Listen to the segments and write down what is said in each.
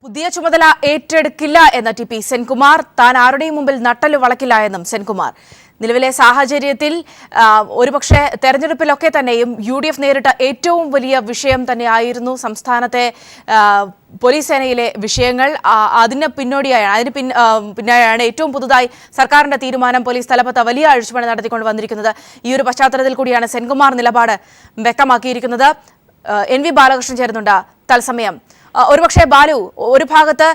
പുതിയ ചുമതല ഏറ്റെടുക്കില്ല എന്ന ടി.പി. സെൻകുമാർ. താൻ ആരുടെയും മുമ്പിൽ നട്ടല് വളക്കില്ല എന്നും സെൻകുമാർ. നിലവിലെ സാഹചര്യത്തിൽ ഒരുപക്ഷെ തെരഞ്ഞെടുപ്പിലൊക്കെ തന്നെയും UDF നേരിട്ട ഏറ്റവും വലിയ വിഷയം തന്നെയായിരുന്നു സംസ്ഥാനത്തെ പോലീസ് സേനയിലെ വിഷയങ്ങൾ. അതിന് പിന്നാലെയാണ് ഏറ്റവും പുതുതായി സർക്കാരിന്റെ തീരുമാനം പോലീസ് തലപ്പത്ത് വലിയ അഴിച്ചുപണി നടത്തിക്കൊണ്ട് വന്നിരിക്കുന്നത്. ഈ ഒരു പശ്ചാത്തലത്തിൽ കൂടിയാണ് സെൻകുമാർ നിലപാട് വ്യക്തമാക്കിയിരിക്കുന്നത്. NV ബാലകൃഷ്ണൻ ചേരുന്നുണ്ട് തത്സമയം. ഒരുപക്ഷെ ബാലു, ഒരു ഭാഗത്ത്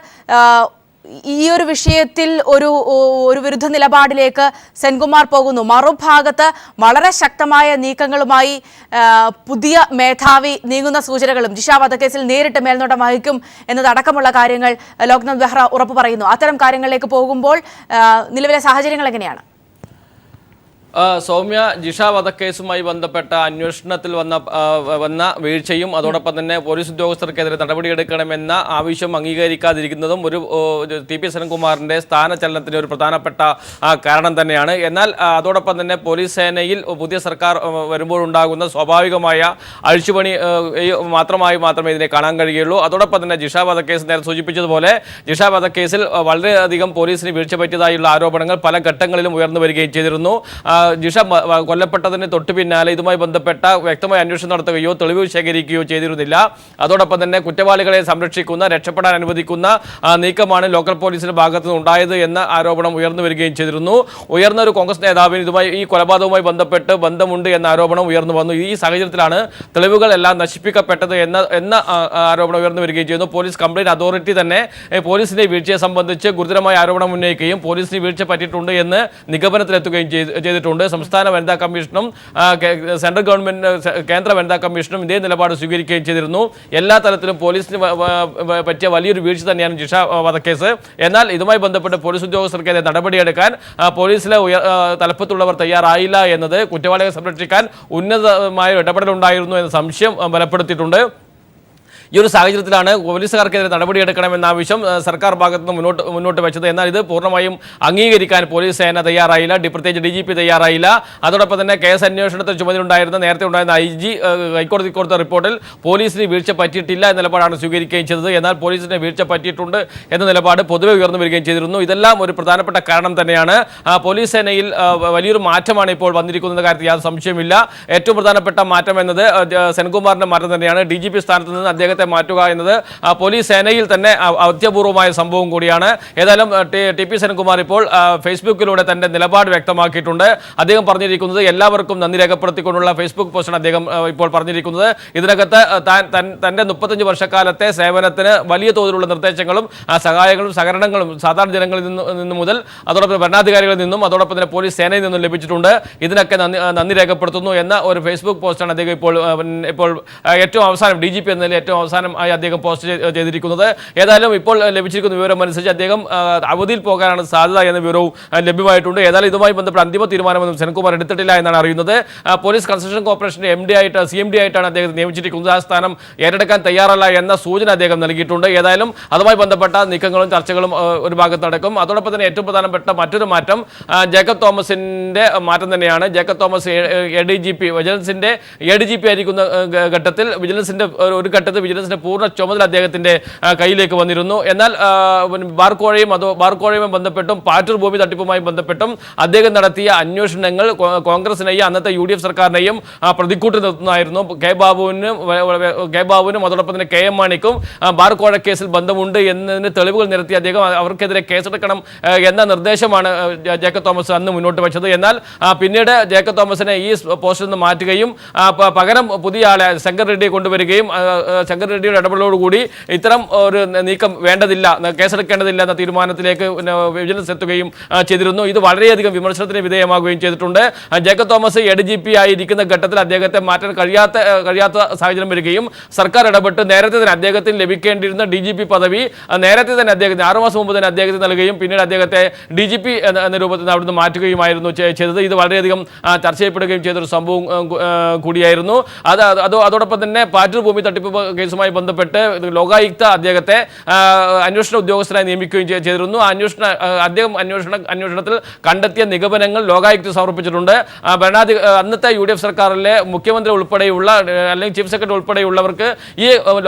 ഈ ഒരു വിഷയത്തിൽ ഒരു വിരുദ്ധ നിലപാടിലേക്ക് സെൻകുമാർ പോകുന്നു, മറുഭാഗത്ത് വളരെ ശക്തമായ നീക്കങ്ങളുമായി പുതിയ മേധാവി നീങ്ങുന്ന സൂചനകളും ജിഷ വധക്കേസിൽ നേരിട്ട് മേൽനോട്ടം വഹിക്കും എന്നതടക്കമുള്ള കാര്യങ്ങൾ ലോക്നാഥ് ബെഹ്റ ഉറപ്പു പറയുന്നു. അത്തരം കാര്യങ്ങളിലേക്ക് പോകുമ്പോൾ നിലവിലെ സാഹചര്യങ്ങൾ എങ്ങനെയാണ്? സൗമ്യ, ജിഷ വധക്കേസുമായി ബന്ധപ്പെട്ട അന്വേഷണത്തിൽ വന്ന വീഴ്ചയും അതോടൊപ്പം തന്നെ പോലീസ് ഉദ്യോഗസ്ഥർക്കെതിരെ നടപടിയെടുക്കണമെന്ന ആവശ്യം അംഗീകരിക്കാതിരിക്കുന്നതും ഒരു ടി.പി. സെൻകുമാറിന്റെ സ്ഥാനചലനത്തിന് ഒരു പ്രധാനപ്പെട്ട കാരണം തന്നെയാണ്. എന്നാൽ അതോടൊപ്പം തന്നെ പോലീസ് സേനയിൽ പുതിയ സർക്കാർ വരുമ്പോഴുണ്ടാകുന്ന സ്വാഭാവികമായ അഴിച്ചുപണി മാത്രമേ ഇതിനെ കാണാൻ കഴിയുള്ളൂ. അതോടൊപ്പം തന്നെ ജിഷ വധക്കേസ് നേരെ സൂചിപ്പിച്ചതുപോലെ ജിഷ വധക്കേസിൽ വളരെയധികം പോലീസിന് വീഴ്ച പറ്റിയതായുള്ള ആരോപണങ്ങൾ പല ഘട്ടങ്ങളിലും ഉയർന്നു വരികയും ചെയ്തിരുന്നു. ജിഷ കൊല്ലപ്പെട്ടതിന് തൊട്ടു പിന്നാലെ ഇതുമായി ബന്ധപ്പെട്ട വ്യക്തമായ അന്വേഷണം നടത്തുകയോ തെളിവ് ശേഖരിക്കുകയോ ചെയ്തിരുന്നില്ല. അതോടൊപ്പം തന്നെ കുറ്റവാളികളെ സംരക്ഷിക്കുന്ന, രക്ഷപ്പെടാൻ അനുവദിക്കുന്ന നീക്കമാണ് ലോക്കൽ പോലീസിന്റെ ഭാഗത്തു നിന്ന് ഉണ്ടായത് എന്ന ആരോപണം ഉയർന്നു വരികയും ചെയ്തിരുന്നു. ഉയർന്ന ഒരു കോൺഗ്രസ് നേതാവിന് ഈ കൊലപാതകവുമായി ബന്ധപ്പെട്ട് ബന്ധമുണ്ട് എന്ന ആരോപണം ഉയർന്നു വന്നു. ഈ സാഹചര്യത്തിലാണ് തെളിവുകളെല്ലാം നശിപ്പിക്കപ്പെട്ടത് എന്ന ആരോപണം ഉയർന്നു വരികയും ചെയ്യുന്നു. പോലീസ് കംപ്ലയിന്റ് അതോറിറ്റി തന്നെ പോലീസിന്റെ വീഴ്ചയെ സംബന്ധിച്ച് ഗുരുതരമായ ആരോപണം ഉന്നയിക്കുകയും പോലീസിന് വീഴ്ച പറ്റിയിട്ടുണ്ട് എന്ന് നിഗമനത്തിലെത്തുകയും ചെയ്തിട്ടുണ്ട്. സംസ്ഥാന വനിതാ കമ്മീഷനും സെൻട്രൽ ഗവൺമെന്റ് കേന്ദ്ര വനിതാ കമ്മീഷനും ഇതേ നിലപാട് സ്വീകരിക്കുകയും ചെയ്തിരുന്നു. എല്ലാ തലത്തിലും പോലീസിന് പറ്റിയ വലിയൊരു വീഴ്ച തന്നെയാണ് ജിഷ വധക്കേസ്. എന്നാൽ ഇതുമായി ബന്ധപ്പെട്ട് പോലീസ് ഉദ്യോഗസ്ഥർക്കെതിരെ നടപടിയെടുക്കാൻ പോലീസിലെ തലപ്പത്തുള്ളവർ തയ്യാറായില്ല എന്നത് കുറ്റവാളികളെ സംരക്ഷിക്കാൻ ഉന്നതമായ ഇടപെടലുണ്ടായിരുന്നു എന്ന സംശയം ബലപ്പെടുത്തിയിട്ടുണ്ട്. ഈ ഒരു സാഹചര്യത്തിലാണ് പോലീസുകാർക്കെതിരെ നടപടിയെടുക്കണമെന്ന ആവശ്യം സർക്കാർ ഭാഗത്തു നിന്ന് മുന്നോട്ട് വെച്ചത്. എന്നാൽ ഇത് പൂർണ്ണമായും അംഗീകരിക്കാൻ പോലീസ് സേന തയ്യാറായില്ല, പ്രത്യേകിച്ച് DGP തയ്യാറായില്ല. അതോടൊപ്പം തന്നെ കേസ് അന്വേഷണത്തിൽ നേരത്തെ ഉണ്ടായിരുന്ന IG ഹൈക്കോടതി കൊടുത്ത റിപ്പോർട്ടിൽ പോലീസിന് വീഴ്ച പറ്റിയിട്ടില്ല എന്ന നിലപാടാണ് സ്വീകരിക്കുകയും ചെയ്തത്. എന്നാൽ പോലീസിന് വീഴ്ച പറ്റിയിട്ടുണ്ട് എന്ന നിലപാട് പൊതുവെ ഉയർന്നു വരികയും ചെയ്തിരുന്നു. ഇതെല്ലാം ഒരു പ്രധാനപ്പെട്ട കാരണം തന്നെയാണ്. പോലീസ് സേനയിൽ വലിയൊരു മാറ്റമാണ് ഇപ്പോൾ വന്നിരിക്കുന്ന കാര്യത്തിൽ യാതൊരു സംശയമില്ല. ഏറ്റവും പ്രധാനപ്പെട്ട മാറ്റം എന്നത് സെൻകുമാറിന്റെ മാറ്റം തന്നെയാണ്. DGP സ്ഥാനത്ത് നിന്ന് അദ്ദേഹത്തെ മാറ്റുക എന്നത് പോലീസ് സേനയിൽ തന്നെ അത്യപൂർവമായ സംഭവം കൂടിയാണ്. ഏതായാലും ടി.പി. സെൻകുമാർ ഇപ്പോൾ ഫേസ്ബുക്കിലൂടെ തന്റെ നിലപാട് വ്യക്തമാക്കിയിട്ടുണ്ട്. അദ്ദേഹം പറഞ്ഞിരിക്കുന്നത് എല്ലാവർക്കും നന്ദി രേഖപ്പെടുത്തിക്കൊണ്ടുള്ള ഫേസ്ബുക്ക് പോസ്റ്റാണ് അദ്ദേഹം ഇപ്പോൾ പറഞ്ഞിരിക്കുന്നത്. ഇതിനകത്ത് തന്റെ 35 വർഷക്കാലത്തെ സേവനത്തിന് വലിയ തോതിലുള്ള നിർദ്ദേശങ്ങളും സഹായങ്ങളും സഹകരണങ്ങളും സാധാരണ ജനങ്ങളിൽ നിന്ന് മുതൽ അതോടൊപ്പം ഭരണാധികാരികളിൽ നിന്നും അതോടൊപ്പം തന്നെ പോലീസ് സേനയിൽ നിന്നും ലഭിച്ചിട്ടുണ്ട്. ഇതിനൊക്കെ നന്ദി രേഖപ്പെടുത്തുന്നു എന്ന ഒരു ഫേസ്ബുക്ക് പോസ്റ്റാണ് അദ്ദേഹം ഇപ്പോൾ ഏറ്റവും അവസാനം DGP എന്നതിൽ ഏറ്റവും അവസാനമായി അദ്ദേഹം പോസ്റ്റ് ചെയ്തിരിക്കുന്നത്. ഏതായാലും ഇപ്പോൾ ലഭിച്ചിരിക്കുന്ന വിവരം അനുസരിച്ച് അദ്ദേഹം അവധിയിൽ പോകാനാണ് സാധ്യത എന്ന വിവരവും ലഭ്യമായിട്ടുണ്ട്. ഏതായാലും ഇതുമായി ബന്ധപ്പെട്ട അന്തിമ തീരുമാനമൊന്നും സെൻകുമാർ എടുത്തിട്ടില്ല എന്നാണ് അറിയുന്നത്. പോലീസ് കൺസ്ട്രക്ഷൻ കോർപ്പറേഷന്റെ CMD ആയിട്ടാണ് അദ്ദേഹം നിയമിച്ചിരിക്കുന്നത്. ആ സ്ഥാനം ഏറ്റെടുക്കാൻ തയ്യാറല്ല എന്ന സൂചന അദ്ദേഹം നൽകിയിട്ടുണ്ട്. ഏതായാലും അതുമായി ബന്ധപ്പെട്ട നീക്കങ്ങളും ചർച്ചകളും ഒരു ഭാഗത്ത് നടക്കും. അതോടൊപ്പം തന്നെ ഏറ്റവും പ്രധാനപ്പെട്ട മറ്റൊരു മാറ്റം ജേക്കബ് തോമസിന്റെ മാറ്റം തന്നെയാണ്. ജേക്കബ് തോമസ് വിജിലൻസിന്റെ ADGP ആയിരിക്കുന്ന ഘട്ടത്തിൽ ഒരു ഘട്ടത്തിൽ വിജിലൻസിന്റെ പൂർണ്ണ ചുമതല അദ്ദേഹത്തിന്റെ കയ്യിലേക്ക് വന്നിരുന്നു. എന്നാൽ ബാർക്കോഴയുമായി ബന്ധപ്പെട്ടും പാറ്റൂർ ഭൂമി തട്ടിപ്പുമായി ബന്ധപ്പെട്ടും അദ്ദേഹം നടത്തിയ അന്വേഷണങ്ങൾ കോൺഗ്രസിനെയും അന്നത്തെ UDF സർക്കാരിനെയും പ്രതിക്കൂട്ടി നിർത്തുന്നതായിരുന്നു. കെ ബാബുവിനും അതോടൊപ്പം തന്നെ KM മാണിക്കും ബാർക്കോഴ കേസിൽ ബന്ധമുണ്ട് എന്നതിന് തെളിവുകൾ നിരത്തി അദ്ദേഹം അവർക്കെതിരെ കേസെടുക്കണം എന്ന നിർദ്ദേശമാണ് ജേക്കബ് തോമസ് അന്ന് മുന്നോട്ട് വെച്ചത്. എന്നാൽ പിന്നീട് ജേക്കബ് തോമസിനെ ഈ പോസ്റ്റിൽ നിന്ന് മാറ്റുകയും പകരം പുതിയ ആളെ ശങ്കർ റെഡ്ഡിയെ കൊണ്ടുവരികയും ശങ്കർ റെഡ്ഡിയുടെ ഇടപെടലോടുകൂടി ഇത്തരം ഒരു നീക്കം വേണ്ടതില്ല, കേസെടുക്കേണ്ടതില്ല എന്ന തീരുമാനത്തിലേക്ക് വിജിലൻസ് എത്തുകയും ചെയ്തിരുന്നു. ഇത് വളരെയധികം വിമർശനത്തിന് വിധേയമാകുകയും ചെയ്തിട്ടുണ്ട്. ജേക്കബ് തോമസ് ADGP ആയിരിക്കുന്ന ഘട്ടത്തിൽ അദ്ദേഹത്തെ മാറ്റാൻ കഴിയാത്ത സാഹചര്യം വരികയും സർക്കാർ ഇടപെട്ട് നേരത്തെ തന്നെ അദ്ദേഹത്തിന് ലഭിക്കേണ്ടിയിരുന്ന DGP പദവി നേരത്തെ തന്നെ അദ്ദേഹത്തിന് 6 മാസം മുമ്പ് തന്നെ അദ്ദേഹത്തിന് നൽകുകയും പിന്നീട് അദ്ദേഹത്തെ DGP എന്ന രൂപത്തിൽ അവിടുന്ന് മാറ്റുകയുമായിരുന്നു ചെയ്തത്. ഇത് വളരെയധികം ചർച്ച ചെയ്യപ്പെടുകയും ചെയ്തൊരു സംഭവം കൂടിയായിരുന്നു. അതോടൊപ്പം തന്നെ പാറ്റൂർ ഭൂമി തട്ടിപ്പ് കേസുമായി കേസുമായി ബന്ധപ്പെട്ട് ലോകായുക്ത അദ്ദേഹത്തെ അന്വേഷണ ഉദ്യോഗസ്ഥനായി നിയമിക്കുകയും ചെയ്തിരുന്നു. അദ്ദേഹം അന്വേഷണത്തിൽ കണ്ടെത്തിയ നിഗമനങ്ങൾ ലോകായുക്ത സമർപ്പിച്ചിട്ടുണ്ട്. അന്നത്തെ UDF സർക്കാരിലെ മുഖ്യമന്ത്രി ഉൾപ്പെടെയുള്ള അല്ലെങ്കിൽ ചീഫ് സെക്രട്ടറി ഉൾപ്പെടെയുള്ളവർക്ക് ഈ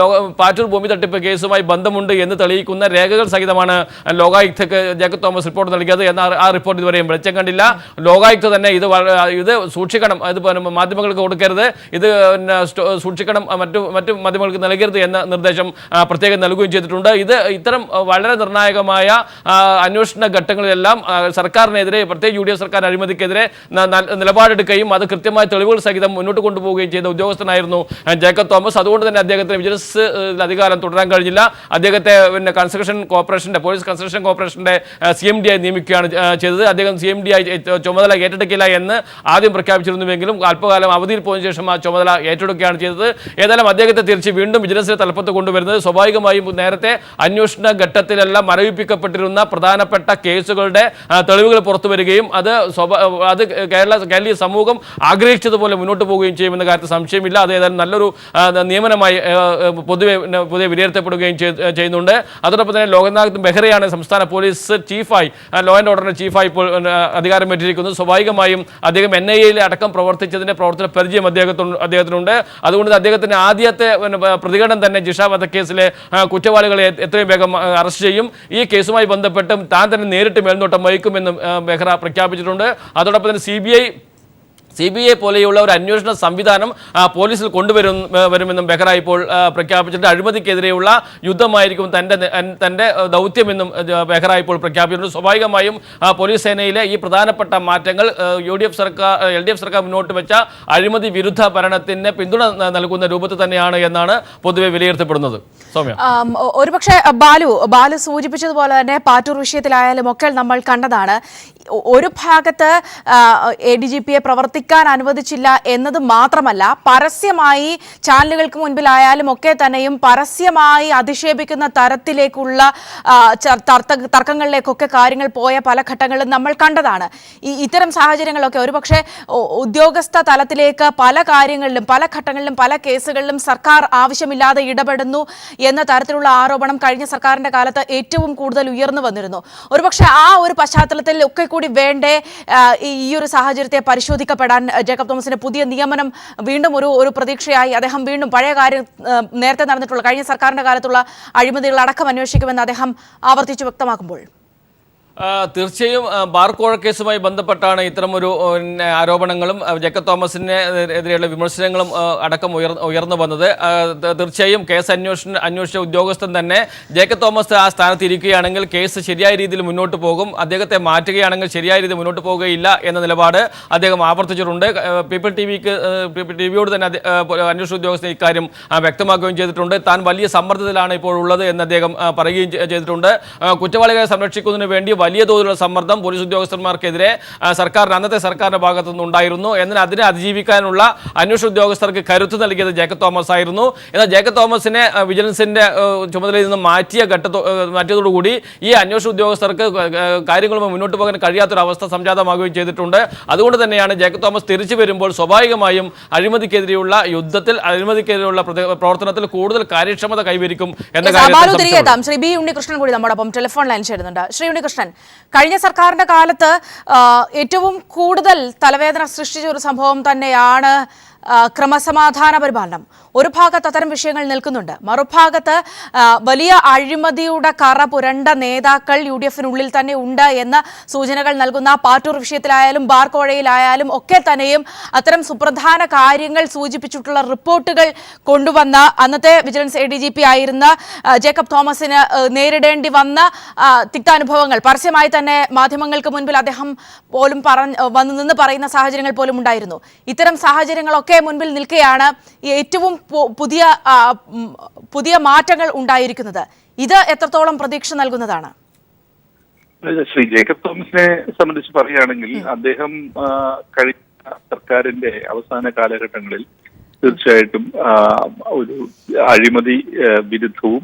പാറ്റൂർ ഭൂമി തട്ടിപ്പ് കേസുമായി ബന്ധമുണ്ട് എന്ന് തെളിയിക്കുന്ന രേഖകൾ സഹിതമാണ് ലോകായുക്തക്ക് ജേക്കബ് തോമസ് റിപ്പോർട്ട് നൽകിയത്. എന്നാൽ ആ റിപ്പോർട്ട് ഇതുവരെയും വെളിച്ചം കണ്ടില്ല. ലോകായുക്ത തന്നെ ഇത് സൂക്ഷിക്കണം, ഇത് മാധ്യമങ്ങൾക്ക് കൊടുക്കരുത്, ഇത് സൂക്ഷിക്കണം, മറ്റു മാധ്യമങ്ങൾക്ക് നൽകരുത് എന്ന നിർദ്ദേശം പ്രത്യേകം നൽകുകയും ചെയ്തിട്ടുണ്ട്. ഇത്തരം വളരെ നിർണായകമായ അന്വേഷണ ഘട്ടങ്ങളിലെല്ലാം സർക്കാരിനെതിരെ, പ്രത്യേകിച്ച് UDF സർക്കാർ അഴിമതിക്കെതിരെ നിലപാടെടുക്കുകയും അത് കൃത്യമായ തെളിവുകൾ സഹിതം മുന്നോട്ട് കൊണ്ടുപോവുകയും ചെയ്ത ഉദ്യോഗസ്ഥനായിരുന്നു ജേക്കബ് തോമസ്. അതുകൊണ്ട് തന്നെ അദ്ദേഹത്തിന് വിജിലൻസ് അധികാരം തുടരാൻ കഴിഞ്ഞില്ല. അദ്ദേഹത്തെ പോലീസ് കൺസ്ട്രക്ഷൻ കോർപ്പറേഷന്റെ CMD ആയി നിയമിക്കുകയാണ് ചെയ്തത്. അദ്ദേഹം CMD ആയി ചുമതല ഏറ്റെടുക്കില്ല എന്ന് ആദ്യം പ്രഖ്യാപിച്ചിരുന്നുവെങ്കിലും അല്പകാലം അവധിയിൽ പോയതിനു ശേഷം ആ ചുമതല ഏറ്റെടുക്കുകയാണ് ചെയ്തത്. ഏതായാലും അദ്ദേഹത്തെ തിരിച്ച് വീണ്ടും വിജിലൻസിന്റെ തലപ്പത്ത് കൊണ്ടുവരുന്നത് സ്വാഭാവികമായും നേരത്തെ അന്വേഷണ ഘട്ടത്തിലെല്ലാം മരവിപ്പിക്കപ്പെട്ടിരുന്ന പ്രധാനപ്പെട്ട കേസുകളുടെ തെളിവുകൾ പുറത്തു വരികയും അത് കേരളീയ സമൂഹം ആഗ്രഹിച്ചതുപോലെ മുന്നോട്ട് പോവുകയും ചെയ്യുമെന്ന കാര്യത്തിൽ സംശയമില്ല. അത് ഏതായാലും നല്ലൊരു നിയമനമായി പൊതുവെ വിലയിരുത്തപ്പെടുകയും ചെയ്യുന്നുണ്ട്. അതോടൊപ്പം തന്നെ ലോക്നാഥ് ബെഹ്റയാണ് സംസ്ഥാന പോലീസ് ചീഫായി, ലോ ആൻഡ് ഓർഡറിന്റെ ചീഫായി ഇപ്പോൾ അധികാരമേറ്റിരിക്കുന്നത്. സ്വാഭാവികമായും അദ്ദേഹം NIA അടക്കം പ്രവർത്തിച്ചതിന്റെ പ്രവർത്തന പരിചയം അദ്ദേഹത്തിനുണ്ട്. അതുകൊണ്ട് അദ്ദേഹത്തിന്റെ ആദ്യത്തെ പ്രതികരണം തന്നെ ജിഷ വധക്കേസിലെ കുറ്റവാളികളെ എത്രയും വേഗം അറസ്റ്റ് ചെയ്യും, ഈ കേസുമായി ബന്ധപ്പെട്ടും താൻ തന്നെ നേരിട്ട് മേൽനോട്ടം വഹിക്കുമെന്നും ബെഹ്റ പ്രഖ്യാപിച്ചിട്ടുണ്ട്. അതോടൊപ്പം തന്നെ CBI പോലെയുള്ള ഒരു അന്വേഷണ സംവിധാനം പോലീസിൽ വരുമെന്നും ബെഹ്റ ഇപ്പോൾ പ്രഖ്യാപിച്ചിട്ട് അഴിമതിക്കെതിരെയുള്ള യുദ്ധമായിരിക്കും തൻ്റെ ദൗത്യമെന്നും ബെഹ്റ ഇപ്പോൾ പ്രഖ്യാപിച്ചിട്ടുണ്ട്. സ്വാഭാവികമായും പോലീസ് സേനയിലെ ഈ പ്രധാനപ്പെട്ട മാറ്റങ്ങൾ LDF സർക്കാർ മുന്നോട്ട് വെച്ച അഴിമതി വിരുദ്ധ ഭരണത്തിന് പിന്തുണ നൽകുന്ന രൂപത്തിൽ തന്നെയാണ് എന്നാണ് പൊതുവെ വിലയിരുത്തപ്പെടുന്നത്. സൗമ്യ, ഒരുപക്ഷെ ബാലു സൂചിപ്പിച്ചതുപോലെ തന്നെ പാറ്റൂർ വിഷയത്തിലായാലും ഒക്കെ നമ്മൾ കണ്ടതാണ്. ഒരു ഭാഗത്ത് ADGPയെ പ്രവർത്തിക്കാൻ അനുവദിച്ചില്ല എന്നത് മാത്രമല്ല, പരസ്യമായി ചാനലുകൾക്ക് മുൻപിലായാലും ഒക്കെ തന്നെയും പരസ്യമായി അധിക്ഷേപിക്കുന്ന തരത്തിലേക്കുള്ള തർക്കങ്ങളിലേക്കൊക്കെ കാര്യങ്ങൾ പോയ പല ഘട്ടങ്ങളും നമ്മൾ കണ്ടതാണ്. ഇത്തരം സാഹചര്യങ്ങളൊക്കെ ഒരുപക്ഷെ ഉദ്യോഗസ്ഥ തലത്തിലേക്ക് പല കാര്യങ്ങളിലും പല ഘട്ടങ്ങളിലും പല കേസുകളിലും സർക്കാർ ആവശ്യമില്ലാതെ ഇടപെടുന്നു എന്ന തരത്തിലുള്ള ആരോപണം കഴിഞ്ഞ സർക്കാരിന്റെ കാലത്ത് ഏറ്റവും കൂടുതൽ ഉയർന്നു വന്നിരുന്നു. ഒരുപക്ഷെ ആ ഒരു പശ്ചാത്തലത്തിൽ ഒക്കെ കൂടി വേണ്ടേ ഈ ഒരു സാഹചര്യത്തെ പരിശോധിക്കപ്പെടാൻ ജേക്കബ് തോമസിന്റെ പുതിയ നിയമനം വീണ്ടും ഒരു പ്രതീക്ഷയായി അദ്ദേഹം വീണ്ടും പഴയ കാര്യം നേരത്തെ നടന്നിട്ടുള്ള കഴിഞ്ഞ സർക്കാരിന്റെ കാലത്തുള്ള അഴിമതികൾ അടക്കം അന്വേഷിക്കുമെന്ന് അദ്ദേഹം ആവർത്തിച്ചു വ്യക്തമാക്കുമ്പോൾ? തീർച്ചയായും ബാർ കോഴ കേസുമായി ബന്ധപ്പെട്ടാണ് ഇത്തരമൊരു ആരോപണങ്ങളും ജേക്കബ് തോമസിന് എതിരെയുള്ള വിമർശനങ്ങളും അടക്കം ഉയർന്നു വന്നത്. തീർച്ചയായും കേസ് അന്വേഷിച്ച ഉദ്യോഗസ്ഥൻ തന്നെ ജേക്കബ് തോമസ് ആ സ്ഥാനത്ത് ഇരിക്കുകയാണെങ്കിൽ കേസ് ശരിയായ രീതിയിൽ മുന്നോട്ട് പോകും, അദ്ദേഹത്തെ മാറ്റുകയാണെങ്കിൽ ശരിയായ രീതിയിൽ മുന്നോട്ട് പോകുകയില്ല എന്ന നിലപാട് അദ്ദേഹം ആവർത്തിച്ചിട്ടുണ്ട്. പീപ്പിൾ ടിവിയോട് തന്നെ അന്വേഷണ ഉദ്യോഗസ്ഥൻ ഇക്കാര്യം വ്യക്തമാക്കുകയും ചെയ്തിട്ടുണ്ട്. താൻ വലിയ സമ്മർദ്ദത്തിലാണ് ഇപ്പോൾ ഉള്ളത് എന്ന് അദ്ദേഹം പറയുകയും ചെയ്തിട്ടുണ്ട്. കുറ്റവാളികളെ സംരക്ഷിക്കുന്നതിന് വേണ്ടി വലിയ തോതിലുള്ള സമ്മർദ്ദം പോലീസ് ഉദ്യോഗസ്ഥന്മാർക്കെതിരെ അന്നത്തെ സർക്കാരിന്റെ ഭാഗത്തു നിന്നുണ്ടായിരുന്നു. എന്നാൽ അതിനെ അതിജീവിക്കാനുള്ള അന്വേഷണ ഉദ്യോഗസ്ഥർക്ക് കരുത്ത് നൽകിയത് ജേക്കബ് തോമസ് ആയിരുന്നു. എന്നാൽ ജേക്കബ് തോമസിനെ വിജിലൻസിന്റെ ചുമതലയിൽ നിന്ന് മാറ്റിയതോടുകൂടി ഈ അന്വേഷണ ഉദ്യോഗസ്ഥർക്ക് കാര്യങ്ങളുമായി മുന്നോട്ട് പോകാൻ കഴിയാത്തൊരവസ്ഥ സംജാതമാകുകയും ചെയ്തിട്ടുണ്ട്. അതുകൊണ്ട് തന്നെയാണ് ജേക്കബ് തോമസ് തിരിച്ചു വരുമ്പോൾ സ്വാഭാവികമായും അഴിമതിക്കെതിരെയുള്ള യുദ്ധത്തിൽ, അഴിമതിക്കെതിരെയുള്ള പ്രവർത്തനത്തിൽ കൂടുതൽ കാര്യക്ഷമത കൈവരിക്കും എന്ന കാര്യം. ശ്രീ ബി ഉണ്ണികൃഷ്ണൻ കൂടി നമ്മോടൊപ്പം ടെലിഫോൺ ലൈൻ ചേരുന്നുണ്ട്. ശ്രീ ഉണ്ണികൃഷ്ണൻ, കഴിഞ്ഞ സർക്കാരിന്റെ കാലത്ത് ഏറ്റവും കൂടുതൽ തലവേദന സൃഷ്ടിച്ച ഒരു സംഭവം തന്നെയാണ് ക്രമസമാധാന പരിപാലനം. ഒരു ഭാഗത്ത് അത്തരം വിഷയങ്ങൾ നിൽക്കുന്നുണ്ട്, മറുഭാഗത്ത് വലിയ അഴിമതിയുടെ കറ പുരണ്ട നേതാക്കൾ UDFിനുള്ളിൽ തന്നെ ഉണ്ട് എന്ന സൂചനകൾ നൽകുന്ന പാറ്റൂർ വിഷയത്തിലായാലും ബാർ കോഴയിലായാലും ഒക്കെ തന്നെയും അത്തരം സുപ്രധാന കാര്യങ്ങൾ സൂചിപ്പിച്ചിട്ടുള്ള റിപ്പോർട്ടുകൾ കൊണ്ടുവന്ന അന്നത്തെ വിജിലൻസ് ADGP ആയിരുന്ന ജേക്കബ് തോമസിന് നേരിടേണ്ടി വന്ന തിക്താനുഭവങ്ങൾ പരസ്യമായി തന്നെ മാധ്യമങ്ങൾക്ക് മുൻപിൽ അദ്ദേഹം പോലും വന്നു നിന്ന് പറയുന്ന സാഹചര്യങ്ങൾ പോലും ഉണ്ടായിരുന്നു. ഇത്തരം സാഹചര്യങ്ങളൊക്കെ മുൻപിൽ നിൽക്കെയാണ് ഏറ്റവും പുതിയ മാറ്റങ്ങൾ ഉണ്ടായിരിക്കുന്നത്. ഇത് എത്രത്തോളം പ്രതീക്ഷ നൽകുന്നതാണ്? ശ്രീ ജേക്കബ് തോമസിനെ സംബന്ധിച്ച് പറയുകയാണെങ്കിൽ അദ്ദേഹം കഴിഞ്ഞ സർക്കാരിന്റെ അവസാന കാലഘട്ടങ്ങളിൽ തീർച്ചയായിട്ടും ഒരു അഴിമതി വിരുദ്ധവും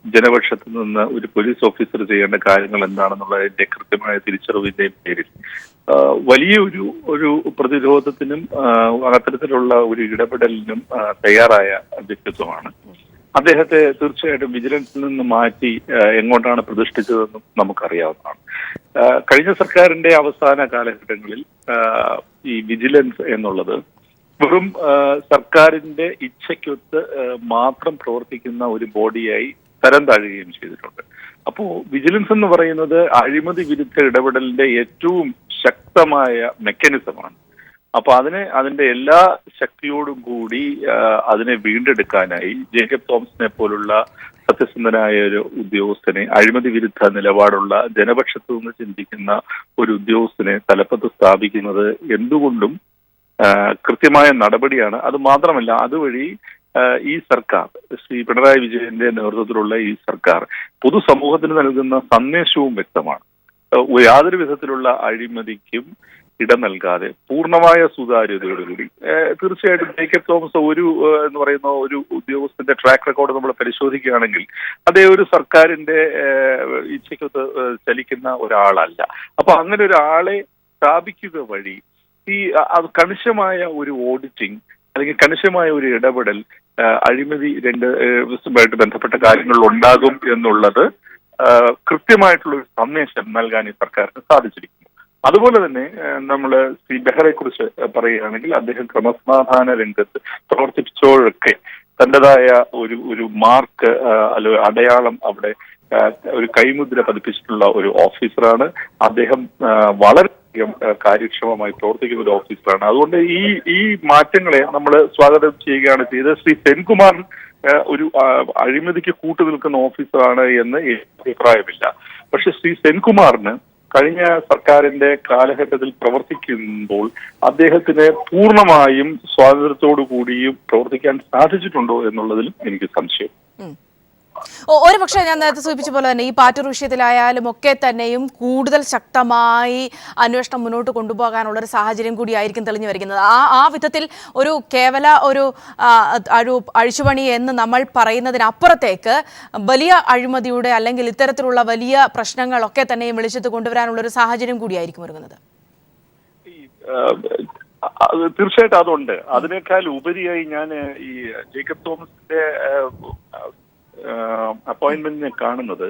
ജനപക്ഷത്ത് നിന്ന് ഒരു പോലീസ് ഓഫീസർ ചെയ്യേണ്ട കാര്യങ്ങൾ എന്താണെന്നുള്ളതിന്റെ കൃത്യമായ തിരിച്ചറിവിന്റെയും പേരിൽ വലിയ ഒരു പ്രതിരോധത്തിനും അത്തരത്തിലുള്ള ഒരു ഇടപെടലിനും തയ്യാറായ വ്യക്തിത്വമാണ്. അദ്ദേഹത്തെ തീർച്ചയായിട്ടും വിജിലൻസിൽ നിന്ന് മാറ്റി എങ്ങോട്ടാണ് പ്രതിഷ്ഠിച്ചതെന്നും നമുക്കറിയാവുന്നതാണ്. കഴിഞ്ഞ സർക്കാരിന്റെ അവസാന കാലഘട്ടങ്ങളിൽ ഈ വിജിലൻസ് എന്നുള്ളത് വെറും സർക്കാരിന്റെ ഇച്ഛയ്ക്കൊത്ത് മാത്രം പ്രവർത്തിക്കുന്ന ഒരു ബോഡിയായി തരം താഴുകയും ചെയ്തിട്ടുണ്ട്. അപ്പോ വിജിലൻസ് എന്ന് പറയുന്നത് അഴിമതി വിരുദ്ധ ഇടപെടലിന്റെ ഏറ്റവും ശക്തമായ മെക്കാനിസമാണ്. അപ്പൊ അതിന്റെ എല്ലാ ശക്തിയോടും കൂടി അതിനെ വീണ്ടെടുക്കാനായി ജേക്കബ് തോമസിനെ പോലുള്ള സത്യസന്ധനായ ഒരു ഉദ്യോഗസ്ഥനെ, അഴിമതി വിരുദ്ധ നിലപാടുള്ള ജനപക്ഷത്തു നിന്ന് ചിന്തിക്കുന്ന ഒരു ഉദ്യോഗസ്ഥനെ തലപ്പത്ത് സ്ഥാപിക്കുന്നത് എന്തുകൊണ്ടും കൃത്യമായ നടപടിയാണ്. അത് മാത്രമല്ല, അതുവഴി ഈ സർക്കാർ, ശ്രീ പിണറായി വിജയന്റെ നേതൃത്വത്തിലുള്ള ഈ സർക്കാർ പൊതുസമൂഹത്തിന് നൽകുന്ന സന്ദേശവും വ്യക്തമാണ്. യാതൊരു വിധത്തിലുള്ള അഴിമതിക്കും ഇടം നൽകാതെ പൂർണ്ണമായ സുതാര്യതയോടുകൂടി. തീർച്ചയായിട്ടും ജേക്കബ് തോമസ് എന്ന് പറയുന്ന ഒരു ഉദ്യോഗസ്ഥന്റെ ട്രാക്ക് റെക്കോർഡ് നമ്മൾ പരിശോധിക്കുകയാണെങ്കിൽ അദ്ദേഹം ഒരു സർക്കാരിന്റെ ഇച്ഛയ്ക്കൊത്ത് ചലിക്കുന്ന ഒരാളല്ല. അപ്പൊ അങ്ങനെ ഒരാളെ സ്ഥാപിക്കുക വഴി അത് കണിശമായ ഒരു ഓഡിറ്റിംഗ് അല്ലെങ്കിൽ കണിശമായ ഒരു ഇടപെടൽ അഴിമതി രംഗവുമായിട്ട് ബന്ധപ്പെട്ട കാര്യങ്ങളിൽ ഉണ്ടാകും എന്നുള്ളത് കൃത്യമായിട്ടുള്ള ഒരു സന്ദേശം നൽകാൻ ഈ സർക്കാരിന് സാധിച്ചിരിക്കുന്നു. അതുപോലെ തന്നെ നമ്മൾ ശ്രീ ബെഹ്റയെ കുറിച്ച് പറയുകയാണെങ്കിൽ അദ്ദേഹം ക്രമസമാധാന രംഗത്ത് പ്രവർത്തിപ്പിച്ചപ്പോഴൊക്കെ തന്റേതായ ഒരു മാർക്ക് അല്ലെങ്കിൽ അടയാളം അവിടെ ഒരു കൈമുദ്ര പതിപ്പിച്ചിട്ടുള്ള ഒരു ഓഫീസറാണ് അദ്ദേഹം. വളരെയധികം കാര്യക്ഷമമായി പ്രവർത്തിക്കുന്ന ഒരു ഓഫീസറാണ്. അതുകൊണ്ട് ഈ മാറ്റങ്ങളെ നമ്മൾ സ്വാഗതം ചെയ്യുകയാണ് ചെയ്തത്. ശ്രീ സെൻകുമാർ ഒരു അഴിമതിക്ക് കൂട്ടുനിൽക്കുന്ന ഓഫീസറാണ് എന്ന് അഭിപ്രായമില്ല. പക്ഷെ ശ്രീ സെൻകുമാറിന് കഴിഞ്ഞ സർക്കാരിന്റെ കാലഘട്ടത്തിൽ പ്രവർത്തിക്കുമ്പോൾ അദ്ദേഹത്തിന് പൂർണ്ണമായും സ്വാതന്ത്ര്യത്തോടു കൂടിയും പ്രവർത്തിക്കാൻ സാധിച്ചിട്ടുണ്ടോ എന്നുള്ളതിലും എനിക്ക് സംശയം. ഒരു പക്ഷേ ഞാൻ നേരത്തെ സൂചിപ്പിച്ച പോലെ തന്നെ ഈ പാറ്റൂർ വിഷയത്തിലായാലും ഒക്കെ തന്നെയും കൂടുതൽ ശക്തമായി അന്വേഷണം മുന്നോട്ട് കൊണ്ടുപോകാനുള്ള ഒരു സാഹചര്യം കൂടിയായിരിക്കും തെളിഞ്ഞു വരുന്നത്. ആ വിധത്തിൽ ഒരു കേവല ഒരു അഴിച്ചുപണി എന്ന് നമ്മൾ പറയുന്നതിനപ്പുറത്തേക്ക് വലിയ അഴിമതിയുടെ അല്ലെങ്കിൽ ഇത്തരത്തിലുള്ള വലിയ പ്രശ്നങ്ങളൊക്കെ തന്നെയും വെളിച്ചത്ത് കൊണ്ടുവരാനുള്ള ഒരു സാഹചര്യം കൂടിയായിരിക്കും ഒരുങ്ങുന്നത്. തീർച്ചയായിട്ടും അതുണ്ട്. അതിനേക്കാൾ ഉപരിയായി ഞാൻ ഈ ജേക്കബ് തോമസിന്റെ അപ്പോയിന്റ്മെന്റിനെ കാണുന്നത്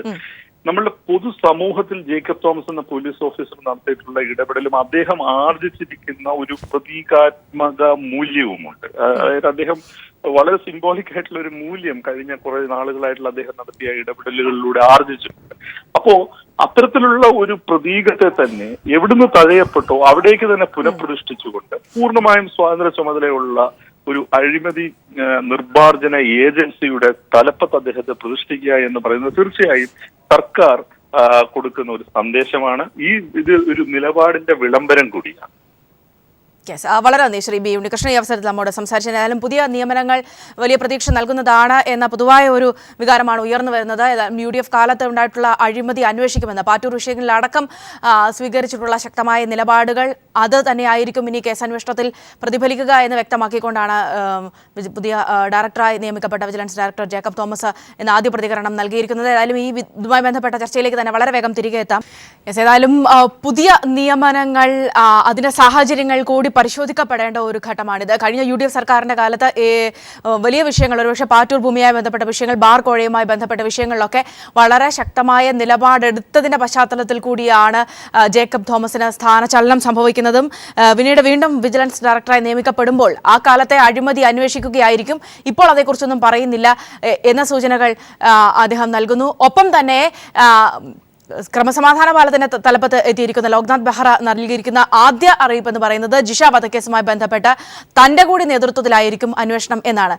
നമ്മളുടെ പൊതുസമൂഹത്തിൽ ജേക്കബ് തോമസ് എന്ന പോലീസ് ഓഫീസർ നടത്തിയിട്ടുള്ള ഇടപെടലും അദ്ദേഹം ആർജിച്ചിരിക്കുന്ന ഒരു പ്രതീകാത്മക മൂല്യവുമുണ്ട്. അതായത് അദ്ദേഹം വളരെ സിംബോളിക് ആയിട്ടുള്ള ഒരു മൂല്യം കഴിഞ്ഞ കുറെ നാളുകളായിട്ടുള്ള അദ്ദേഹം നടത്തിയ ഇടപെടലുകളിലൂടെ ആർജിച്ചിട്ടുണ്ട്. അപ്പോ അത്തരത്തിലുള്ള ഒരു പ്രതീകത്തെ തന്നെ എവിടുന്ന് തഴയപ്പെട്ടോ അവിടേക്ക് തന്നെ പുനഃപ്രതിഷ്ഠിച്ചുകൊണ്ട് പൂർണ്ണമായും സ്വാതന്ത്ര്യ ചുമതലയുള്ള ഒരു അഴിമതി നിർമ്മാർജ്ജന ഏജൻസിയുടെ തലപ്പത്ത് അദ്ദേഹത്തെ പ്രതിഷ്ഠിക്കുക എന്ന് പറയുന്നത് തീർച്ചയായും സർക്കാർ കൊടുക്കുന്ന ഒരു സന്ദേശമാണ്. ഇത് ഒരു നിലപാടിന്റെ വിളംബരം കൂടിയാണ്. വളരെ നന്ദി ശ്രീ ബി ഉണ്ണികൃഷ്ണൻ ഈ അവസരത്തിൽ നമ്മോട് സംസാരിച്ചതിനാലും പുതിയ നിയമനങ്ങൾ വലിയ പ്രതീക്ഷ നൽകുന്നതാണ് എന്ന പൊതുവായ ഒരു വികാരമാണ് ഉയർന്നു വരുന്നത്. UDF കാലത്ത് ഉണ്ടായിട്ടുള്ള അഴിമതി അന്വേഷിക്കുമെന്ന് പാറ്റൂർ വിഷയങ്ങളിലടക്കം സ്വീകരിച്ചിട്ടുള്ള ശക്തമായ നിലപാടുകൾ അത് തന്നെയായിരിക്കും ഇനി കേസന്വേഷണത്തിൽ പ്രതിഫലിക്കുക എന്ന് വ്യക്തമാക്കിക്കൊണ്ടാണ് പുതിയ ഡയറക്ടറായി നിയമിക്കപ്പെട്ട വിജിലൻസ് ഡയറക്ടർ ജേക്കബ് തോമസ് എന്ന ആദ്യ പ്രതികരണം നൽകിയിരിക്കുന്നത്. ഏതായാലും ഇതുമായി ബന്ധപ്പെട്ട ചർച്ചയിലേക്ക് തന്നെ വളരെ വേഗം തിരികെ എത്താം. ഏതായാലും പുതിയ നിയമനങ്ങൾ അതിന്റെ സാഹചര്യങ്ങൾ കൂടി പരിശോധിക്കപ്പെടേണ്ട ഒരു ഘട്ടമാണിത്. കഴിഞ്ഞ UDF സർക്കാരിന്റെ കാലത്ത് വലിയ വിഷയങ്ങൾ, ഒരുപക്ഷെ പാറ്റൂർ ഭൂമിയുമായി ബന്ധപ്പെട്ട വിഷയങ്ങൾ, ബാർ കോഴയുമായി ബന്ധപ്പെട്ട വിഷയങ്ങളിലൊക്കെ വളരെ ശക്തമായ നിലപാടെടുത്തതിന്റെ പശ്ചാത്തലത്തിൽ കൂടിയാണ് ജേക്കബ് തോമസിന് സ്ഥാനചലനം സംഭവിക്കുന്നതും പിന്നീട് വീണ്ടും വിജിലൻസ് ഡയറക്ടറായി നിയമിക്കപ്പെടുമ്പോൾ ആ കാലത്തെ അഴിമതി അന്വേഷിക്കുകയായിരിക്കും. ഇപ്പോൾ അതേക്കുറിച്ചൊന്നും പറയുന്നില്ല എന്ന സൂചനകൾ അദ്ദേഹം നൽകുന്നു. ഒപ്പം തന്നെ ക്രമസമാധാന പാലത്തിന്റെ തലപ്പത്ത് എത്തിയിരിക്കുന്ന ലോക്നാഥ് ബെഹ്റ നൽകിയിരിക്കുന്ന ആദ്യ അറിയിപ്പ് എന്ന് പറയുന്നത് ജിഷ വധക്കേസുമായി ബന്ധപ്പെട്ട് തന്റെ കൂടി നേതൃത്വത്തിലായിരിക്കും അന്വേഷണം എന്നാണ്.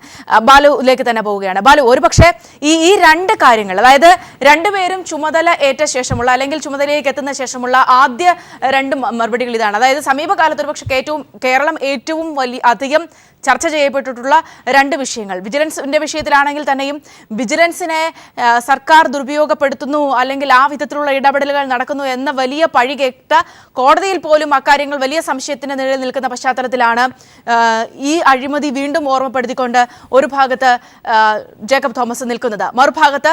ബാലുവിലേക്ക് തന്നെ പോവുകയാണ്. ബാലു, ഒരുപക്ഷെ ഈ രണ്ട് കാര്യങ്ങൾ, അതായത് രണ്ടുപേരും ചുമതല ഏറ്റ ശേഷമുള്ള അല്ലെങ്കിൽ ചുമതലയിലേക്ക് എത്തുന്ന ശേഷമുള്ള ആദ്യ രണ്ട് മറുപടികൾ ഇതാണ്. അതായത് സമീപകാലത്ത് ഒരുപക്ഷെ കേരളം ഏറ്റവും അധികം ചർച്ച ചെയ്യപ്പെട്ടിട്ടുള്ള രണ്ട് വിഷയങ്ങൾ. വിജിലൻസിന്റെ വിഷയത്തിലാണെങ്കിൽ തന്നെയും വിജിലൻസിനെ സർക്കാർ ദുരുപയോഗപ്പെടുത്തുന്നു അല്ലെങ്കിൽ ആ വിധത്തിലുള്ള ഇടപെടലുകൾ നടക്കുന്നു എന്ന വലിയ പഴി കേട്ട കോടതിയിൽ പോലും അക്കാര്യങ്ങൾ വലിയ സംശയത്തിന് നിഴലിൽ നിൽക്കുന്ന പശ്ചാത്തലത്തിലാണ് ഈ അഴിമതി വീണ്ടും ഓർമ്മപ്പെടുത്തിക്കൊണ്ട് ഒരു ഭാഗത്ത് ജേക്കബ് തോമസ് നിൽക്കുന്നത്. മറുഭാഗത്ത്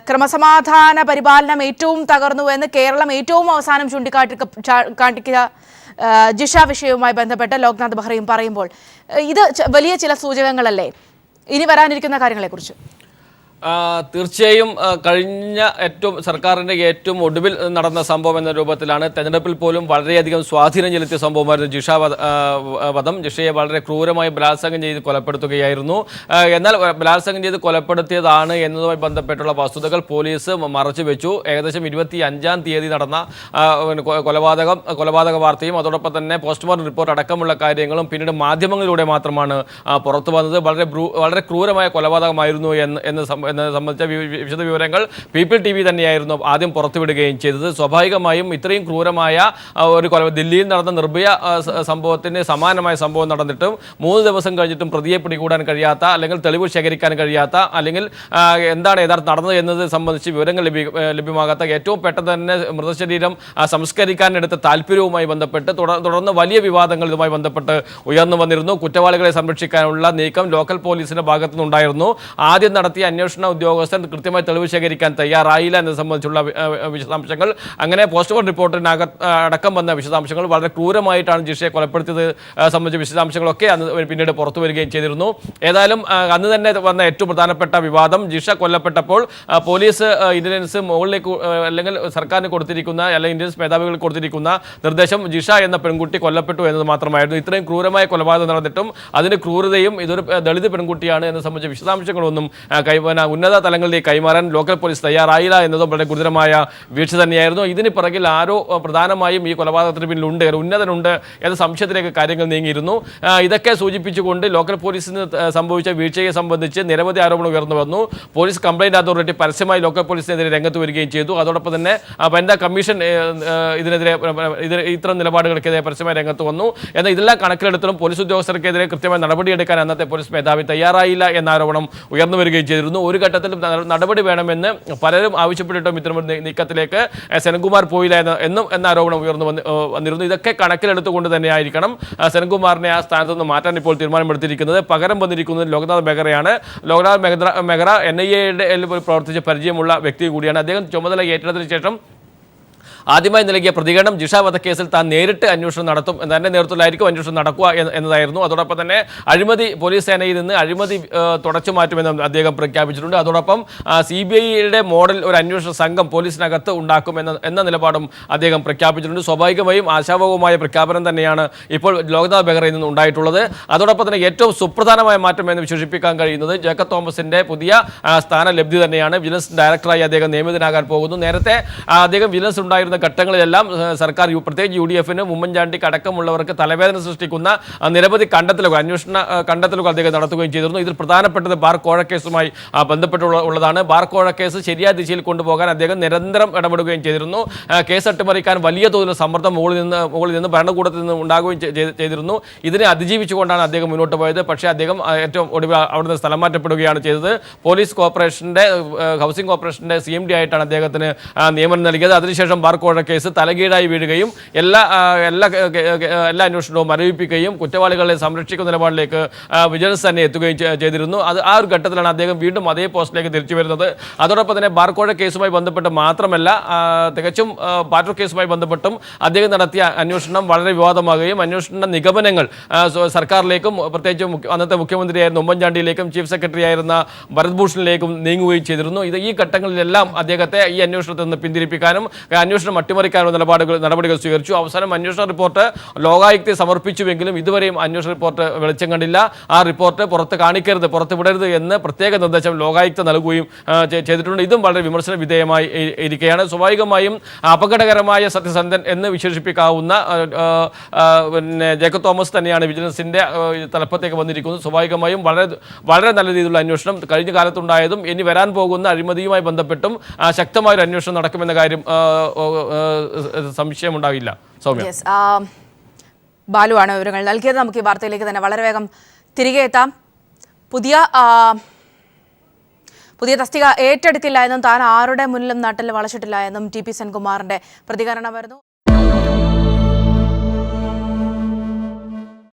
ക്രമസമാധാന പരിപാലനം ഏറ്റവും തകർന്നു എന്ന് കേരളം ഏറ്റവും അവസാനം ചൂണ്ടിക്കാട്ടിയ ജിഷ വിഷയവുമായി ബന്ധപ്പെട്ട് ലോക്നാഥ് ബെഹ്റയും പറയുമ്പോൾ ഇത് വലിയ ചില സൂചകങ്ങളല്ലേ ഇനി വരാനിരിക്കുന്ന കാര്യങ്ങളെക്കുറിച്ച്? തീർച്ചയായും കഴിഞ്ഞ സർക്കാരിൻ്റെ ഏറ്റവും ഒടുവിൽ നടന്ന സംഭവം എന്ന രൂപത്തിലാണ്. തെരഞ്ഞെടുപ്പിൽ പോലും വളരെയധികം സ്വാധീനം ചെലുത്തിയ സംഭവമായിരുന്നു ജിഷ വധം. ജിഷയെ വളരെ ക്രൂരമായി ബലാത്സംഗം ചെയ്ത് കൊലപ്പെടുത്തുകയായിരുന്നു. എന്നാൽ ബലാത്സംഗം ചെയ്ത് കൊലപ്പെടുത്തിയതാണ് എന്നതുമായി ബന്ധപ്പെട്ടുള്ള വസ്തുതകൾ പോലീസ് മറച്ചു വെച്ചു. ഏകദേശം 25-ാം തീയതി നടന്ന കൊലപാതക വാർത്തയും അതോടൊപ്പം തന്നെ പോസ്റ്റ്മോർട്ടം റിപ്പോർട്ട് അടക്കമുള്ള കാര്യങ്ങളും പിന്നീട് മാധ്യമങ്ങളിലൂടെ മാത്രമാണ് പുറത്തു വന്നത്. വളരെ ക്രൂരമായ കൊലപാതകമായിരുന്നു എന്നെ സംബന്ധിച്ച വിശദ വിവരങ്ങൾ പീപ്പിൾ TV തന്നെയായിരുന്നു ആദ്യം പുറത്തുവിടുകയും ചെയ്തത്. സ്വാഭാവികമായും ഇത്രയും ക്രൂരമായ ഒരു ദില്ലിയിൽ നടന്ന നിർഭയ സംഭവത്തിന് സമാനമായ സംഭവം നടന്നിട്ടും 3 ദിവസം കഴിഞ്ഞിട്ടും പ്രതിയെ പിടികൂടാൻ കഴിയാത്ത, അല്ലെങ്കിൽ തെളിവ് ശേഖരിക്കാൻ കഴിയാത്ത, അല്ലെങ്കിൽ എന്താണ് യഥാർത്ഥം നടന്നത് എന്നത് സംബന്ധിച്ച് വിവരങ്ങൾ ലഭ്യമാകാത്ത, ഏറ്റവും പെട്ടെന്ന് തന്നെ മൃതശരീരം സംസ്കരിക്കാൻ എടുത്ത താല്പര്യവുമായി ബന്ധപ്പെട്ട് തുടർന്ന് വലിയ വിവാദങ്ങൾ ഇതുമായി ബന്ധപ്പെട്ട് ഉയർന്നു വന്നിരുന്നു. കുറ്റവാളികളെ സംരക്ഷിക്കാനുള്ള നീക്കം ലോക്കൽ പോലീസിന്റെ ഭാഗത്തുനിന്നുണ്ടായിരുന്നു. ആദ്യം നടത്തിയ അന്വേഷണ ഉദ്യോഗസ്ഥർ കൃത്യമായി തെളിവ് ശേഖരിക്കാൻ തയ്യാറായില്ല എന്നത് സംബന്ധിച്ചുള്ള വിശദാംശങ്ങൾ, അങ്ങനെ പോസ്റ്റ്മോർട്ടം അടക്കം വന്ന വിശദാംശങ്ങൾ, വളരെ ക്രൂരമായിട്ടാണ് ജിഷയെ കൊലപ്പെടുത്തിയത് സംബന്ധിച്ച വിശദാംശങ്ങളൊക്കെ അന്ന് പിന്നീട് പുറത്തു വരികയും ചെയ്തിരുന്നു. ഏതായാലും അന്ന് തന്നെ വന്ന ഏറ്റവും പ്രധാനപ്പെട്ട വിവാദം, ജിഷ കൊല്ലപ്പെട്ടപ്പോൾ പോലീസ് ഇന്റലിജൻസ് മുകളിലേക്ക് അല്ലെങ്കിൽ സർക്കാരിന് കൊടുത്തിരിക്കുന്ന, അല്ലെങ്കിൽ ഇന്റലിജൻസ് മേധാവികൾ കൊടുത്തിരിക്കുന്ന നിർദ്ദേശം ജിഷ എന്ന പെൺകുട്ടി കൊല്ലപ്പെട്ടു എന്നത് മാത്രമായിരുന്നു. ഇത്രയും ക്രൂരമായ കൊലപാതകം നടന്നിട്ടും അതിന്റെ ക്രൂരതയും ഇതൊരു ദളിത് പെൺകുട്ടിയാണ് എന്നത് സംബന്ധിച്ച വിശദാംശങ്ങളൊന്നും ഉന്നത തലങ്ങളിലേക്ക് കൈമാറാൻ ലോക്കൽ പോലീസ് തയ്യാറായില്ല എന്നതും വളരെ ഗുരുതരമായ വീഴ്ച തന്നെയായിരുന്നു. ഇതിന് പിറകിൽ ആരോ പ്രധാനമായും ഈ കൊലപാതകത്തിന് പിന്നിലുണ്ട്, ഉന്നതനുണ്ട് എന്ന സംശയത്തിലേക്ക് കാര്യങ്ങൾ നീങ്ങിയിരുന്നു. ഇതൊക്കെ സൂചിപ്പിച്ചുകൊണ്ട് ലോക്കൽ പോലീസിന് സംഭവിച്ച വീഴ്ചയെ സംബന്ധിച്ച് നിരവധി ആരോപണം ഉയർന്നു വന്നു. പോലീസ് കംപ്ലയിന്റ് അതോറിറ്റി പരസ്യമായി ലോക്കൽ പോലീസിനെതിരെ രംഗത്ത് വരികയും ചെയ്തു. അതോടൊപ്പം തന്നെ വനിതാ കമ്മീഷൻ ഇതിനെതിരെ ഇത്തരം നിലപാടുകൾക്കെതിരെ പരസ്യമായി രംഗത്ത് വന്നു. എന്നാൽ ഇതെല്ലാം കണക്കിലെടുത്തും പോലീസ് ഉദ്യോഗസ്ഥർക്കെതിരെ കൃത്യമായി നടപടിയെടുക്കാൻ അന്നത്തെ പോലീസ് മേധാവി തയ്യാറായില്ല എന്ന ആരോപണം ഉയർന്നു വരികയും ചെയ്തിരുന്നു. ഒരു ഘട്ടത്തിൽ നടപടി വേണമെന്ന് പലരും ആവശ്യപ്പെട്ടിട്ടും ഇത്തരം നീക്കത്തിലേക്ക് സെൻകുമാർ പോയില്ല എന്ന ആരോപണം ഉയർന്നു വന്നിരുന്നു. ഇതൊക്കെ കണക്കിലെടുത്തുകൊണ്ട് തന്നെയായിരിക്കണം സെൻകുമാറിനെ ആ സ്ഥാനത്ത് നിന്ന് മാറ്റാൻ ഇപ്പോൾ തീരുമാനമെടുത്തിരിക്കുന്നത്. പകരം വന്നിരിക്കുന്നത് ലോക്നാഥ് ബെഹ്റയാണ്. ലോക്നാഥ് ബെഹ്റ NIA-യുടെ പ്രവർത്തിച്ച് പരിചയമുള്ള വ്യക്തി കൂടിയാണ്. അദ്ദേഹം ചുമതല ഏറ്റെടുത്തതിന് ശേഷം ആദ്യമായി നൽകിയ പ്രതികരണം ജിഷ വധക്കേസിൽ താൻ നേരിട്ട് അന്വേഷണം നടത്തും, തന്റെ നേതൃത്വത്തിലായിരിക്കും അന്വേഷണം നടക്കുക എന്നതായിരുന്നു. അതോടൊപ്പം തന്നെ പോലീസ് സേനയിൽ നിന്ന് അഴിമതി തുടച്ചു മാറ്റുമെന്ന് അദ്ദേഹം പ്രഖ്യാപിച്ചിട്ടുണ്ട്. അതോടൊപ്പം CBI-യുടെ മോഡൽ ഒരു അന്വേഷണ സംഘം പോലീസിനകത്ത് ഉണ്ടാക്കും എന്ന നിലപാടും അദ്ദേഹം പ്രഖ്യാപിച്ചിട്ടുണ്ട്. സ്വാഭാവികമായും ആശാവഹമായ പ്രഖ്യാപനം തന്നെയാണ് ഇപ്പോൾ ലോക്നാഥ് ബെഹ്റയിൽ നിന്ന് ഉണ്ടായിട്ടുള്ളത്. അതോടൊപ്പം തന്നെ ഏറ്റവും സുപ്രധാനമായ മാറ്റം എന്ന് വിശേഷിപ്പിക്കാൻ കഴിയുന്നത് ജേക്കബ് തോമസിന്റെ പുതിയ സ്ഥാനലബ്ധി തന്നെയാണ്. വിജിലൻസ് ഡയറക്ടറായി അദ്ദേഹം നിയമിതനാകാൻ പോകുന്നു. നേരത്തെ അദ്ദേഹം വിജിലൻസ് ഉണ്ടായിരുന്ന ഘട്ടങ്ങളിലെല്ലാം സർക്കാർ പ്രത്യേകിച്ച് UDF-ന് ഉമ്മൻചാണ്ടിക്ക് അടക്കമുള്ളവർക്ക് തലവേദന സൃഷ്ടിക്കുന്ന നിരവധി അന്വേഷണ കണ്ടെത്തലുകൾ അദ്ദേഹം നടത്തുകയും ചെയ്തിരുന്നു. ഇതിൽ പ്രധാനപ്പെട്ടത് ബാർ കോഴ കേസുമായി ബന്ധപ്പെട്ടുള്ളതാണ്. ബാർ കോഴ കേസ് ശരിയായ ദിശയിൽ കൊണ്ടുപോകാൻ അദ്ദേഹം നിരന്തരം ഇടപെടുകയും ചെയ്തിരുന്നു. കേസ് അട്ടിമറിക്കാൻ വലിയ തോതിൽ സമ്മർദ്ദം മുകളിൽ നിന്ന് ഭരണകൂടത്തിൽ നിന്ന് ഉണ്ടാകുകയും ചെയ്തിരുന്നു. ഇതിനെ അതിജീവിച്ചുകൊണ്ടാണ് അദ്ദേഹം മുന്നോട്ട് പോയത്. പക്ഷേ അദ്ദേഹം ഏറ്റവും ഒടുവിൽ അവിടുന്ന് സ്ഥലം മാറ്റപ്പെടുകയാണ് ചെയ്തത്. പോലീസ് കോർപ്പറേഷന്റെ ഹൗസിംഗ് കോർപ്പറേഷന്റെ CMD ആയിട്ടാണ് അദ്ദേഹത്തിന് നിയമനം നൽകിയത്. അതിനുശേഷം ബാർ കോഴ കേസ് തലകീഴായി വീഴുകയും എല്ലാ അന്വേഷണവും മരവിപ്പിക്കുകയും കുറ്റവാളികളെ സംരക്ഷിക്കുന്ന നിലപാടിലേക്ക് വിജിലൻസ് തന്നെ എത്തുകയും ചെയ്തിരുന്നു. ആ ഒരു ഘട്ടത്തിലാണ് അദ്ദേഹം വീണ്ടും അതേ പോസ്റ്റിലേക്ക് തിരിച്ചു വരുന്നത്. അതോടൊപ്പം തന്നെ ബാർ കോഴ കേസുമായി ബന്ധപ്പെട്ട് മാത്രമല്ല, തികച്ചും പാറ്റൂർ കേസുമായി ബന്ധപ്പെട്ടും അദ്ദേഹം നടത്തിയ അന്വേഷണം വളരെ വിവാദമാകുകയും അന്വേഷണ നിഗമനങ്ങൾ സർക്കാരിലേക്കും പ്രത്യേകിച്ച് അന്നത്തെ മുഖ്യമന്ത്രിയായിരുന്ന ഉമ്മൻചാണ്ടിയിലേക്കും ചീഫ് സെക്രട്ടറി ആയിരുന്ന ഭരത് ഭൂഷണിലേക്കും നീങ്ങുകയും ചെയ്തിരുന്നു. ഈ ഘട്ടങ്ങളിലെല്ലാം അദ്ദേഹത്തെ ഈ അന്വേഷണത്തിൽ നിന്ന് പിന്തിരിപ്പിക്കാനും അന്വേഷണം അട്ടിമറിക്കാനുള്ള നടപടികൾ സ്വീകരിച്ചു. അവസാനം അന്വേഷണ റിപ്പോർട്ട് ലോകായുക്തയെ സമർപ്പിച്ചുവെങ്കിലും ഇതുവരെയും അന്വേഷണ റിപ്പോർട്ട് വെളിച്ചം കണ്ടില്ല. ആ റിപ്പോർട്ട് പുറത്ത് കാണിക്കരുത്, പുറത്ത് വിടരുത് എന്ന് പ്രത്യേക നിർദ്ദേശം ലോകായുക്ത നൽകുകയും ചെയ്തിട്ടുണ്ട്. ഇതും വളരെ വിമർശന വിധേയമായി ഇരിക്കുകയാണ്. സ്വാഭാവികമായും അപകടകരമായ സത്യസന്ധൻ എന്ന് വിശേഷിപ്പിക്കാവുന്ന ജേക്കബ് തോമസ് തന്നെയാണ് വിജിലൻസിന്റെ തലപ്പത്തേക്ക് വന്നിരിക്കുന്നത്. സ്വാഭാവികമായും വളരെ നല്ല രീതിയിലുള്ള അന്വേഷണം കഴിഞ്ഞ കാലത്തുണ്ടായതും ഇനി വരാൻ പോകുന്ന അഴിമതിയുമായി ബന്ധപ്പെട്ടും ശക്തമായൊരു അന്വേഷണം നടക്കുമെന്ന കാര്യം സംശയമുണ്ടാകില്ല. സൗമ്യ, ബാലുവാണ് വിവരങ്ങൾ നൽകിയത്. നമുക്ക് ഈ വാർത്തയിലേക്ക് തന്നെ വളരെ വേഗം തിരികെ എത്താം. പുതിയ തസ്തിക ഏറ്റെടുക്കില്ല എന്നും താൻ ആരുടെ മുന്നിലും നട്ടല് വളച്ചിട്ടില്ല എന്നും ടി പി സെൻകുമാറിന്റെ പ്രതികരണം വരുന്നു.